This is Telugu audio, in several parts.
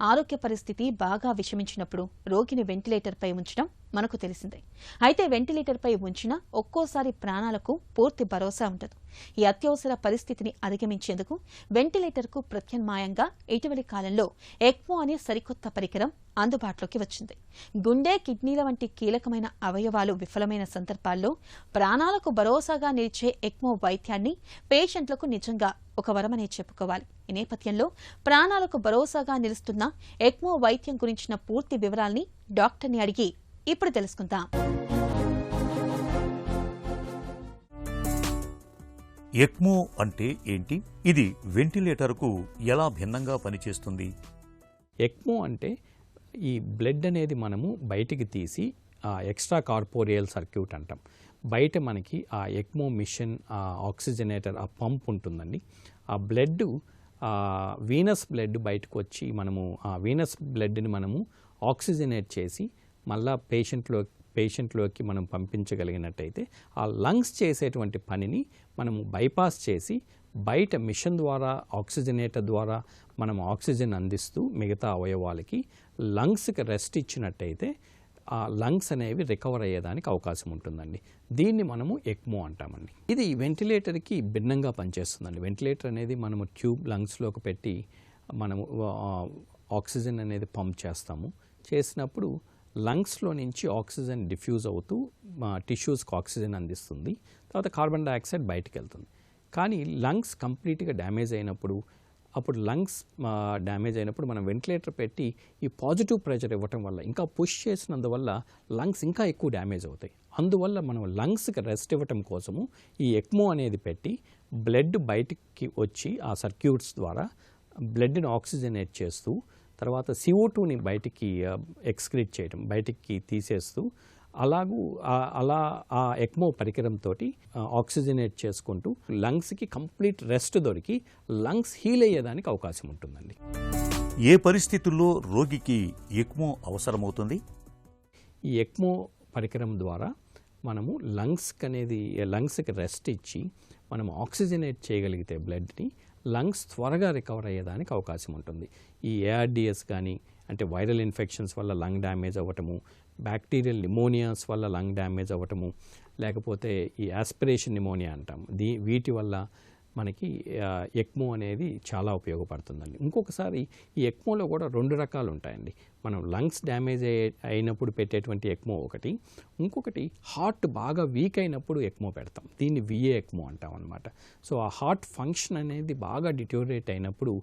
ఆరోగ్య పరిస్థితి బాగా విషమించినప్పుడు రోగిని వెంటిలేటర్పై ఉంచడం మనకు తెలిసిందే. అయితే వెంటిలేటర్పై ఉంచినా ఒక్కోసారి ప్రాణాలకు పూర్తి భరోసా ఉండదు. ఈ అత్యవసర పరిస్థితిని అధిగమించేందుకు వెంటిలేటర్కు ప్రత్యామ్నాయంగా ఇటీవలి కాలంలో ఎక్మో అనే సరికొత్త పరికరం అందుబాటులోకి వచ్చింది. గుండె, కిడ్నీల వంటి కీలకమైన అవయవాలు విఫలమైన సందర్భాల్లో ప్రాణాలకు భరోసాగా నిలిచే ఎక్మో వైద్యాన్ని పేషెంట్లకు నిజంగా ఒక వరమనే చెప్పుకోవాలి. ఈ నేపథ్యంలో ప్రాణాలకు భరోసాగా నిలుస్తున్న ఎక్మో వైద్యం గురించిన పూర్తి వివరాల్ని డాక్టర్ని అడిగి ఇప్పుడు తెలుసుకుందాం. ఎక్మో అంటే ఏంటి? ఇది వెంటిలేటర్కు ఎలా భిన్నంగా పనిచేస్తుంది? ఎక్మో అంటే ఈ బ్లడ్ అనేది మనము బయటికి తీసి ఎక్స్ట్రా కార్పోరియల్ సర్క్యూట్ అంటాం. బయట మనకి ఆ ఎక్మో మిషన్, ఆ ఆక్సిజనేటర్, ఆ పంప్ ఉంటుందండి. ఆ బ్లడ్, వీనస్ బ్లడ్ బయటకు వచ్చి మనము ఆ వీనస్ బ్లడ్ని మనము ఆక్సిజనేట్ చేసి మళ్ళా పేషెంట్లోకి మనం పంపించగలిగినట్టయితే ఆ లంగ్స్ చేసేటువంటి పనిని మనము బైపాస్ చేసి బయట మిషన్ ద్వారా, ఆక్సిజనేటర్ ద్వారా మనం ఆక్సిజన్ అందిస్తూ మిగతా అవయవాలకి లంగ్స్కి రెస్ట్ ఇచ్చినట్టయితే ఆ లంగ్స్ అనేవి రికవర్ అయ్యేదానికి అవకాశం ఉంటుందండి. దీన్ని మనము ఎక్మో అంటామండి. ఇది వెంటిలేటర్కి భిన్నంగా పనిచేస్తుందండి. వెంటిలేటర్ అనేది మనము ట్యూబ్ లంగ్స్లోకి పెట్టి మనము ఆక్సిజన్ అనేది పంప్ చేసినప్పుడు లంగ్స్లో నుంచి ఆక్సిజన్ డిఫ్యూజ్ అవుతూ టిష్యూస్కి ఆక్సిజన్ అందిస్తుంది. తర్వాత కార్బన్ డైఆక్సైడ్ బయటికి వెళ్తుంది. కానీ లంగ్స్ కంప్లీట్గా డ్యామేజ్ అయినప్పుడు, మనం వెంటిలేటర్ పెట్టి ఈ పాజిటివ్ ప్రెషర్ ఇవ్వటం వల్ల, ఇంకా పుష్ చేసినందువల్ల లంగ్స్ ఇంకా ఎక్కువ డ్యామేజ్ అవుతాయి. అందువల్ల మనం లంగ్స్కి రెస్ట్ ఇవ్వటం కోసము ఈ ఎక్మో అనేది పెట్టి బ్లడ్ బయటికి వచ్చి ఆ సర్క్యూట్స్ ద్వారా బ్లడ్ని ఆక్సిజనేట్ చేస్తూ, తర్వాత CO2ని బయటికి ఎక్స్క్రీట్ చేయడం, బయటికి తీసేస్తూ, అలా ఆ ఎక్మో పరికరంతో ఆక్సిజనేట్ చేసుకుంటూ లంగ్స్కి కంప్లీట్ రెస్ట్ దొరికి లంగ్స్ హీల్ అయ్యేదానికి అవకాశం ఉంటుందండి. ఏ పరిస్థితుల్లో రోగికి ఎక్మో అవసరమవుతుంది? ఈ ఎక్మో పరికరం ద్వారా మనము లంగ్స్కి రెస్ట్ ఇచ్చి మనం ఆక్సిజనేట్ చేయగలిగితే బ్లడ్ని, లంగ్స్ త్వరగా రికవర్ అయ్యేదానికి అవకాశం ఉంటుంది. ఈ ARDS కానీ, అంటే వైరల్ ఇన్ఫెక్షన్స్ వల్ల లంగ్ డ్యామేజ్ అవ్వటము, బ్యాక్టీరియల్ నిమోనియాస్ వల్ల లంగ్ డ్యామేజ్ అవ్వటము, లేకపోతే ఈ ఆస్పిరేషన్ నిమోనియా అంటాం, వీటి వల్ల మనకి ఎక్మో అనేది చాలా ఉపయోగపడుతుందండి. ఇంకొకసారి ఈ ఎక్మోలో కూడా 2 రకాలు ఉంటాయండి. మనం లంగ్స్ డ్యామేజ్ అయినప్పుడు పెట్టేటువంటి ఎక్మో ఒకటి, ఇంకొకటి హార్ట్ బాగా వీక్ అయినప్పుడు ఎక్మో పెడతాం. దీన్ని VA ఎక్మో అంటాం అనమాట. సో ఆ హార్ట్ ఫంక్షన్ అనేది బాగా డిటోరియేట్ అయినప్పుడు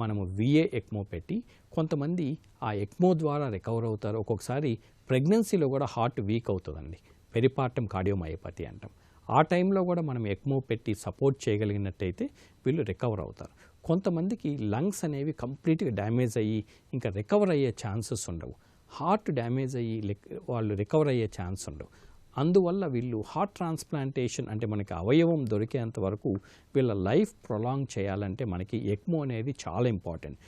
మనము VA ఎక్మో పెట్టి, కొంతమంది ఆ ఎక్మో ద్వారా రికవర్ అవుతారు. ఒక్కొక్కసారి ప్రెగ్నెన్సీలో కూడా హార్ట్ వీక్ అవుతుందండి, పెరిపార్టమ్ కార్డియోమయోపతి అంటాం. ఆ టైంలో కూడా మనం ఎక్మో పెట్టి సపోర్ట్ చేయగలిగినట్టయితే వీళ్ళు రికవర్ అవుతారు. కొంతమందికి లంగ్స్ అనేవి కంప్లీట్గా డ్యామేజ్ అయ్యి ఇంకా రికవర్ అయ్యే ఛాన్సెస్ ఉండవు. హార్ట్ డ్యామేజ్ అయ్యి వాళ్ళు రికవర్ అయ్యే ఛాన్స్ ఉండవు. అందువల్ల వీళ్ళు హార్ట్ ట్రాన్స్ప్లాంటేషన్, అంటే మనకి అవయవం దొరికేంత వరకు వీళ్ళ లైఫ్ ప్రొలాంగ్ చేయాలంటే మనకి ఎక్మో అనేది చాలా ఇంపార్టెంట్.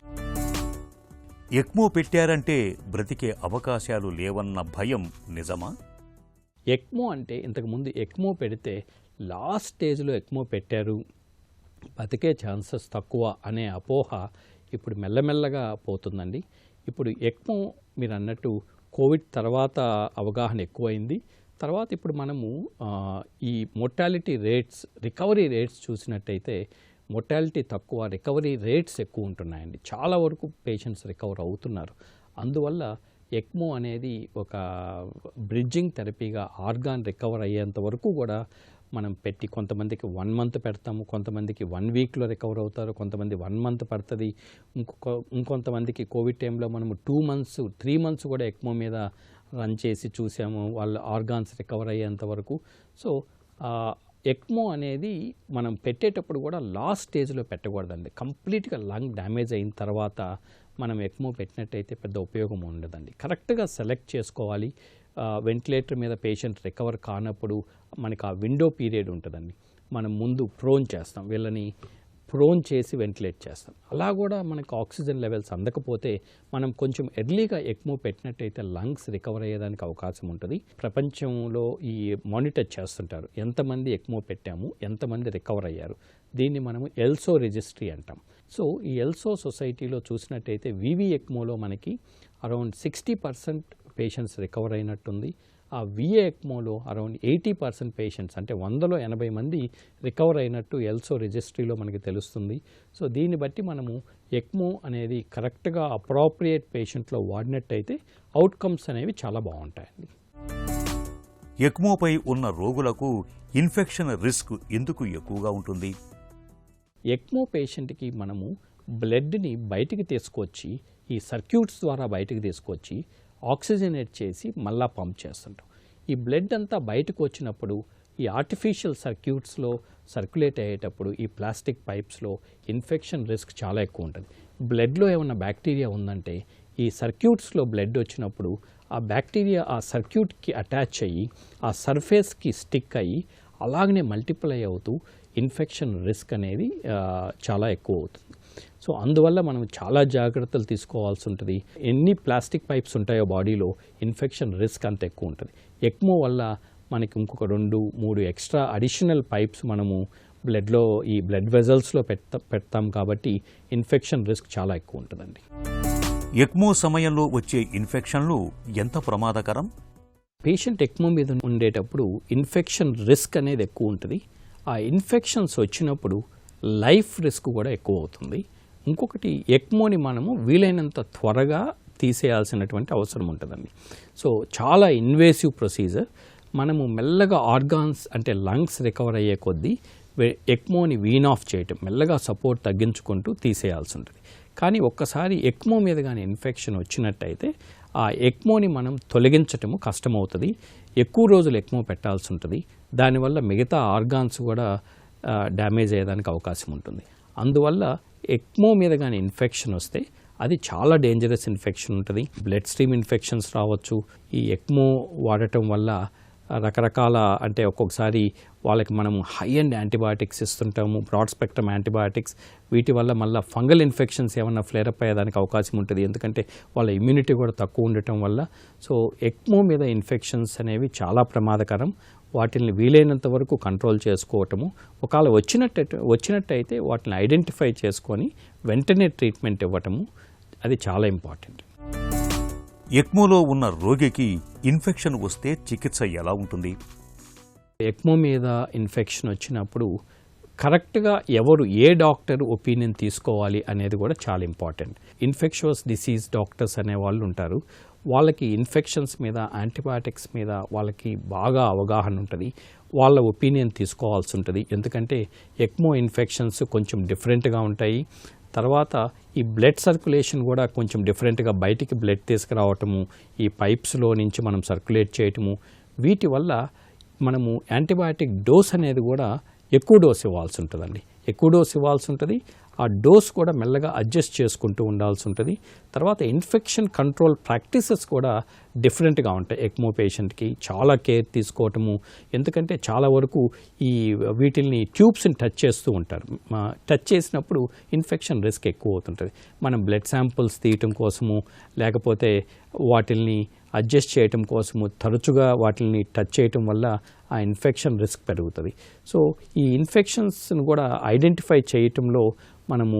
ఎక్మో పెట్టారంటే బ్రతికే అవకాశాలు లేవన్న భయం నిజమా? ఎక్మో అంటే ఇంతకుముందు ఎక్మో పెడితే లాస్ట్ స్టేజ్లో ఎక్మో పెట్టారు, బతికే ఛాన్సెస్ తక్కువ అనే అపోహ ఇప్పుడు మెల్లమెల్లగా పోతుందండి. ఇప్పుడు ఎక్మో మీరు అన్నట్టు కోవిడ్ తర్వాత అవగాహన ఎక్కువైంది. తర్వాత ఇప్పుడు మనము ఈ మొర్టాలిటీ రేట్స్, రికవరీ రేట్స్ చూసినట్టయితే మొర్టాలిటీ తక్కువ, రికవరీ రేట్స్ ఎక్కువ ఉంటున్నాయండి. చాలా వరకు పేషెంట్స్ రికవర్ అవుతున్నారు. అందువల్ల ఎక్మో అనేది ఒక బ్రిడ్జింగ్ థెరపీగా ఆర్గాన్ రికవర్ అయ్యేంత వరకు కూడా మనం పెట్టి, కొంతమందికి 1 month పెడతాము, కొంతమందికి 1 weekలో రికవర్ అవుతారు, కొంతమంది 1 month పడుతుంది, ఇంకొంతమందికి కోవిడ్ టైంలో మనము 2 months 3 months కూడా ఎక్మో మీద రన్ చేసి చూసాము, వాళ్ళ ఆర్గాన్స్ రికవర్ అయ్యేంత వరకు. సో ఎక్మో అనేది మనం పెట్టేటప్పుడు కూడా లాస్ట్ స్టేజ్లో పెట్టకూడదండి. కంప్లీట్గా లంగ్ డ్యామేజ్ అయిన తర్వాత మనం ఎక్మో పెట్టినట్టయితే పెద్ద ఉపయోగం ఉండదండి. కరెక్ట్గా సెలెక్ట్ చేసుకోవాలి. వెంటిలేటర్ మీద పేషెంట్ రికవర్ కానప్పుడు మనకు ఆ విండో పీరియడ్ ఉంటుందండి. మనం ముందు ప్రోన్ చేస్తాం, వీళ్ళని ప్రోన్ చేసి వెంటిలేట్ చేస్తాం. అలా కూడా మనకు ఆక్సిజన్ లెవెల్స్ అందకపోతే మనం కొంచెం ఎర్లీగా ఎక్మో పెట్టినట్టయితే లంగ్స్ రికవర్ అయ్యేదానికి అవకాశం ఉంటుంది. ప్రపంచంలో ఈ మానిటర్ చేస్తుంటారు, ఎంతమంది ఎక్మో పెట్టాము, ఎంతమంది రికవర్ అయ్యారు. దీన్ని మనము ఎల్సో రిజిస్ట్రీ అంటాం. సో ఈ ఎల్సో సొసైటీలో చూసినట్టయితే వివి ఎక్మోలో మనకి అరౌండ్ 60% పేషెంట్స్ రికవర్ అయినట్టుంది. ఆ విఏ ఎక్మోలో అరౌండ్ 80% పేషెంట్స్, అంటే 100లో 80 మంది రికవర్ అయినట్టు ఎల్సో రిజిస్ట్రీలో మనకి తెలుస్తుంది. సో దీన్ని బట్టి మనము ఎక్మో అనేది కరెక్ట్గా అప్రాప్రియేట్ పేషెంట్లో వాడినట్టయితే అవుట్కమ్స్ అనేవి చాలా బాగుంటాయండి. ఎక్మోపై ఉన్న రోగులకు ఇన్ఫెక్షన్ రిస్క్ ఎందుకు ఎక్కువగా ఉంటుంది? ఎక్మో పేషెంట్కి మనము బ్లడ్ని బయటికి తీసుకొచ్చి ఈ సర్క్యూట్స్ ద్వారా బయటికి తీసుకొచ్చి ఆక్సిజనేట్ చేసి మళ్ళా పంప్ చేస్తుంటాం. ఈ బ్లడ్ అంతా బయటకు వచ్చినప్పుడు ఈ ఆర్టిఫిషియల్ సర్క్యూట్స్లో సర్క్యులేట్ అయ్యేటప్పుడు ఈ ప్లాస్టిక్ పైప్స్లో ఇన్ఫెక్షన్ రిస్క్ చాలా ఎక్కువ ఉంటుంది. బ్లడ్లో ఏమైనా బ్యాక్టీరియా ఉందంటే ఈ సర్క్యూట్స్లో బ్లడ్ వచ్చినప్పుడు ఆ బ్యాక్టీరియా ఆ సర్క్యూట్కి అటాచ్ అయ్యి ఆ సర్ఫేస్కి స్టిక్ అయ్యి అలాగనే మల్టిప్లై అవుతూ ఇన్ఫెక్షన్ రిస్క్ అనేది చాలా ఎక్కువ అవుతుంది. సో అందువల్ల మనం చాలా జాగ్రత్తలు తీసుకోవాల్సి ఉంటుంది. ఎన్ని ప్లాస్టిక్ పైప్స్ ఉంటాయో బాడీలో ఇన్ఫెక్షన్ రిస్క్ అంత ఎక్కువ ఉంటుంది. ఎక్మో వల్ల మనకి ఇంకొక 2-3 ఎక్స్ట్రా అడిషనల్ పైప్స్ మనము బ్లడ్లో ఈ బ్లడ్ వెజల్స్లో పెడతాం కాబట్టి ఇన్ఫెక్షన్ రిస్క్ చాలా ఎక్కువ ఉంటుందండి. ఎక్మో సమయంలో వచ్చే ఇన్ఫెక్షన్లు ఎంత ప్రమాదకరం? పేషెంట్ ఎక్మో మీద ఉండేటప్పుడు ఇన్ఫెక్షన్ రిస్క్ అనేది ఎక్కువ ఉంటుంది. ఆ ఇన్ఫెక్షన్స్ వచ్చినప్పుడు లైఫ్ రిస్క్ కూడా ఎక్కువ అవుతుంది. ఇంకొకటి ఎక్మోని మనము వీలైనంత త్వరగా తీసేయాల్సినటువంటి అవసరం ఉంటుందండి. సో చాలా ఇన్వేసివ్ ప్రొసీజర్. మనము మెల్లగా ఆర్గాన్స్ అంటే లంగ్స్ రికవర్ అయ్యే కొద్దీ ఎక్మోని వీన్ ఆఫ్ చేయటం, మెల్లగా సపోర్ట్ తగ్గించుకుంటూ తీసేయాల్సి ఉంటుంది. కానీ ఒక్కసారి ఎక్మో మీద కానీ ఇన్ఫెక్షన్ వచ్చినట్టయితే ఆ ఎక్మోని మనం తొలగించటము కష్టమవుతుంది. ఎక్కువ రోజులు ఎక్మో పెట్టాల్సి ఉంటుంది. దానివల్ల మిగతా ఆర్గాన్స్ కూడా డ్యామేజ్ అయ్యేదానికి అవకాశం ఉంటుంది. అందువల్ల ఎక్మో మీద కానీ ఇన్ఫెక్షన్ వస్తే అది చాలా డేంజరస్ ఇన్ఫెక్షన్ ఉంటుంది. బ్లడ్ స్ట్రీమ్ ఇన్ఫెక్షన్స్ రావచ్చు. ఈ ఎక్మో వాడటం వల్ల రకరకాల, అంటే ఒక్కొక్కసారి వాళ్ళకి మనము హై అండ్ యాంటీబయాటిక్స్ ఇస్తుంటాము, బ్రాడ్ స్పెక్ట్రమ్ యాంటీబయాటిక్స్. వీటి వల్ల మళ్ళీ ఫంగల్ ఇన్ఫెక్షన్స్ ఏమన్నా ఫ్లేరప్ అయ్యేదానికి అవకాశం ఉంటుంది, ఎందుకంటే వాళ్ళ ఇమ్యూనిటీ కూడా తక్కువ ఉండటం వల్ల. సో ఎక్మో మీద ఇన్ఫెక్షన్స్ అనేవి చాలా ప్రమాదకరం. వాటిని వీలైనంత వరకు కంట్రోల్ చేసుకోవటము, ఒకవేళ వచ్చినట్టయితే వాటిని ఐడెంటిఫై చేసుకొని వెంటనే ట్రీట్మెంట్ ఇవ్వటము, అది చాలా ఇంపార్టెంట్. ఎక్మోలో ఉన్న రోగికి ఇన్ఫెక్షన్ వస్తే చికిత్స ఎలా ఉంటుంది? ఎక్మో మీద ఇన్ఫెక్షన్ వచ్చినప్పుడు కరెక్ట్గా ఎవరు ఏ డాక్టర్ ఒపీనియన్ తీసుకోవాలి అనేది కూడా చాలా ఇంపార్టెంట్. ఇన్ఫెక్షస్ డిసీజ్ డాక్టర్స్ అనే వాళ్ళు ఉంటారు. వాళ్ళకి ఇన్ఫెక్షన్స్ మీద, యాంటీబయాటిక్స్ మీద వాళ్ళకి బాగా అవగాహన ఉంటుంది. వాళ్ళ ఒపీనియన్ తీసుకోవాల్సి ఉంటుంది. ఎందుకంటే ఎక్మో ఇన్ఫెక్షన్స్ కొంచెం డిఫరెంట్గా ఉంటాయి. తర్వాత ఈ బ్లడ్ సర్క్యులేషన్ కూడా కొంచెం డిఫరెంట్గా, బయటికి బ్లడ్ తీసుకురావటము, ఈ పైప్స్లో నుంచి మనం సర్క్యులేట్ చేయటము, వీటి వల్ల మనము యాంటీబయాటిక్ డోస్ అనేది కూడా ఎక్కువ డోస్ ఇవ్వాల్సి ఉంటుందండి. ఎక్కువ డోస్ ఇవ్వాల్సి ఉంటుంది. ఆ డోస్ కూడా మెల్లగా అడ్జస్ట్ చేసుకుంటూ ఉండాల్సి ఉంటుంది. తర్వాత ఇన్ఫెక్షన్ కంట్రోల్ ప్రాక్టీసెస్ కూడా డిఫరెంట్గా ఉంటాయి. ఎక్మో పేషెంట్కి చాలా కేర్ తీసుకోవటము, ఎందుకంటే చాలా వరకు ఈ వీటిల్ని ట్యూబ్స్ని టచ్ చేస్తూ ఉంటారు. టచ్ చేసినప్పుడు ఇన్ఫెక్షన్ రిస్క్ ఎక్కువ అవుతుంటుంది. మనం బ్లడ్ శాంపుల్స్ తీయటం కోసము, లేకపోతే వాటిల్ని అడ్జస్ట్ చేయటం కోసము తరచుగా వాటిని టచ్ చేయటం వల్ల ఆ ఇన్ఫెక్షన్ రిస్క్ పెరుగుతుంది. సో ఈ ఇన్ఫెక్షన్స్ను కూడా ఐడెంటిఫై చేయటంలో మనము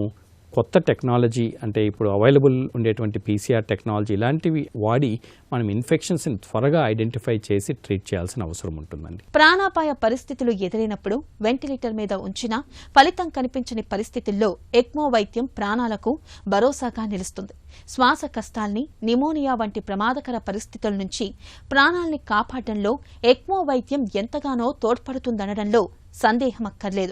కొత్త టెక్నాలజీ, అంటే ఇప్పుడు అవైలబుల్ ఉండేటువంటి PCR టెక్నాలజీ ఇలాంటివి వాడి మనం ఇన్ఫెక్షన్స్ని త్వరగా ఐడెంటిఫై చేసి ట్రీట్ చేయాల్సిన అవసరం ఉంటుందండి. ప్రాణాపాయ పరిస్థితులు ఎదురైనప్పుడు వెంటిలేటర్ మీద ఉంచినా ఫలితం కనిపించని పరిస్థితుల్లో ఎక్మో వైద్యం ప్రాణాలకు భరోసాగా నిలుస్తుంది. శ్వాస కష్టాల్ని, నిమోనియా వంటి ప్రమాదకర పరిస్థితుల నుంచి ప్రాణాల్ని కాపాడడంలో ఎక్మో వైద్యం ఎంతగానో తోడ్పడుతుందనడంలో సందేహమక్కర్లేదు.